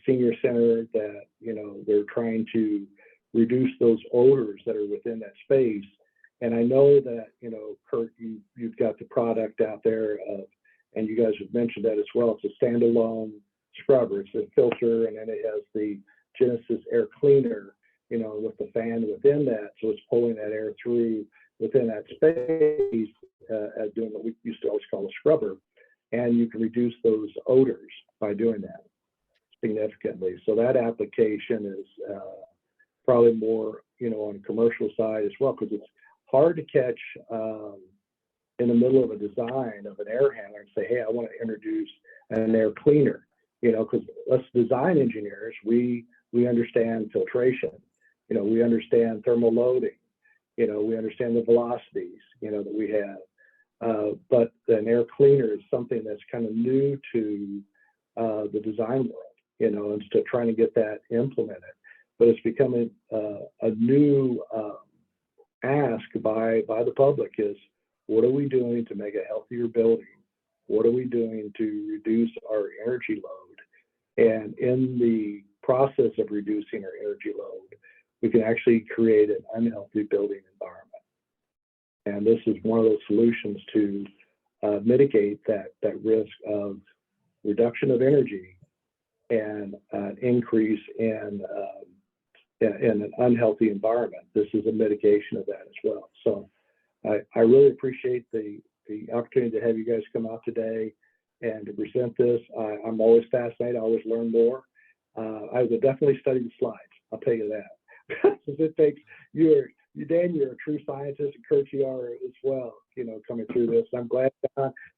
Speaker 1: senior center that, you know, they're trying to reduce those odors that are within that space. And I know that, you know, Kurt, you've got the product out there and you guys have mentioned that as well. It's a standalone scrubber. It's a filter, and then it has the Genesis air cleaner, you know, with the fan within that. So it's pulling that air through within that space, doing what we used to always call a scrubber. And you can reduce those odors by doing that significantly. So that application is probably more, you know, on the commercial side as well, because it's hard to catch in the middle of a design of an air handler and say, hey, I want to introduce an air cleaner, you know, because us design engineers, we understand filtration, you know, we understand thermal loading, you know, we understand the velocities, you know, that we have. But an air cleaner is something that's kind of new to the design world, you know, and still trying to get that implemented. But it's becoming a new ask by the public is, what are we doing to make a healthier building? What are we doing to reduce our energy load? And in the process of reducing our energy load, we can actually create an unhealthy building environment. And this is one of those solutions to mitigate that risk of reduction of energy and an increase in an unhealthy environment. This is a mitigation of that as well. So I really appreciate the opportunity to have you guys come out today and to present this. I'm always fascinated. I always learn more. I will definitely study the slides. I'll tell you that. Because it takes Dan, you're a true scientist, and Kurt, you are as well, you know, coming through this. I'm glad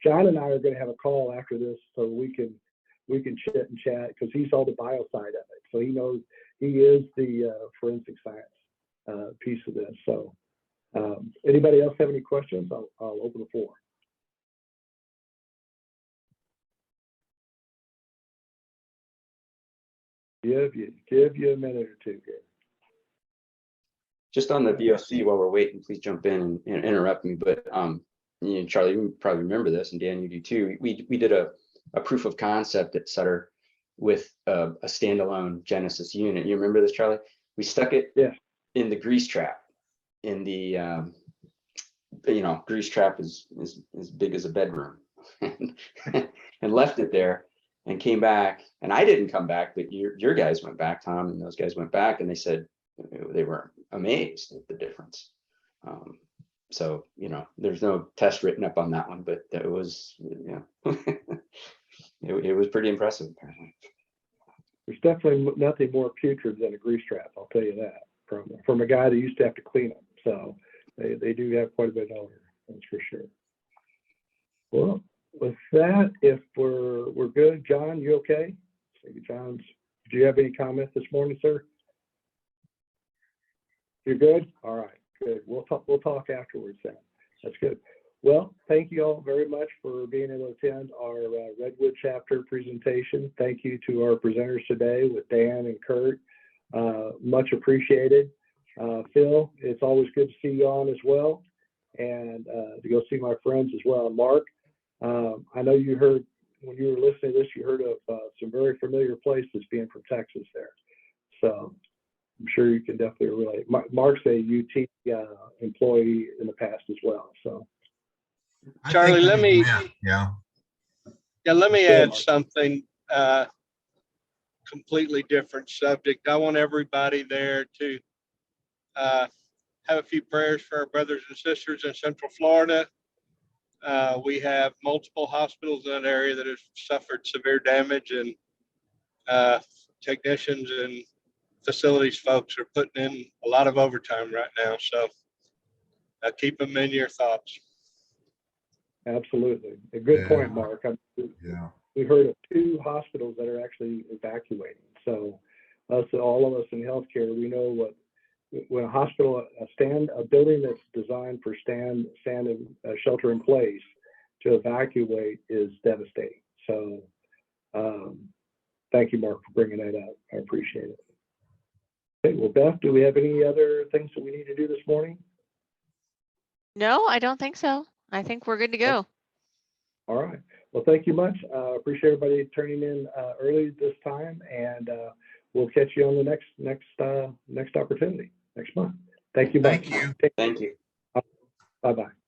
Speaker 1: John and I are going to have a call after this so we can chit and chat, because he's all the bio side of it. So he knows, he is the forensic science piece of this. So anybody else have any questions? I'll open the floor. Give you a minute or two here.
Speaker 5: Just on the VOC, while we're waiting, please jump in and interrupt me. But you know, Charlie, you probably remember this, and Dan, you do too. We did a proof of concept at Sutter with a standalone Genesis unit. You remember this, Charlie? We stuck it in the grease trap. In the you know, grease trap is as big as a bedroom, and left it there, and came back. And I didn't come back, but your guys went back, Tom, and those guys went back, and they said they were amazed at the difference. So, you know, there's no test written up on that one, but it was, you know, it was pretty impressive, apparently.
Speaker 1: There's definitely nothing more putrid than a grease trap, I'll tell you that, from a guy that used to have to clean them. So they do have quite a bit of odor, that's for sure. Well, with that, if we're good, John, you okay? John, do you have any comments this morning, sir? You're good? All right, good. We'll talk afterwards then. That's good. Well, thank you all very much for being able to attend our Redwood chapter presentation. Thank you to our presenters today with Dan and Kurt. Much appreciated. Phil, it's always good to see you on as well, and to go see my friends as well. Mark, I know you heard, when you were listening to this, you heard of some very familiar places being from Texas there. So I'm sure you can definitely relate. Mark's a UT employee in the past as well. So,
Speaker 7: Charlie, let me add
Speaker 1: Mark.
Speaker 7: something. Completely different subject. I want everybody there to have a few prayers for our brothers and sisters in Central Florida. We have multiple hospitals in that area that have suffered severe damage, and technicians and facilities folks are putting in a lot of overtime right now. So keep them in your thoughts.
Speaker 1: Absolutely. A good point, Mark. We heard of 2 hospitals that are actually evacuating. So all of us in healthcare, we know when a hospital, a building that's designed for stand and shelter in place, to evacuate is devastating. So Thank you, Mark, for bringing that up. I appreciate it. Okay, well, Beth, do we have any other things that we need to do this morning?
Speaker 2: No, I don't think so. I think we're good to go.
Speaker 1: All right. Well, thank you much. Appreciate everybody turning in early this time, and we'll catch you on the next opportunity next month. Thank you.
Speaker 6: Thank you.
Speaker 5: Thank you.
Speaker 1: Bye-bye.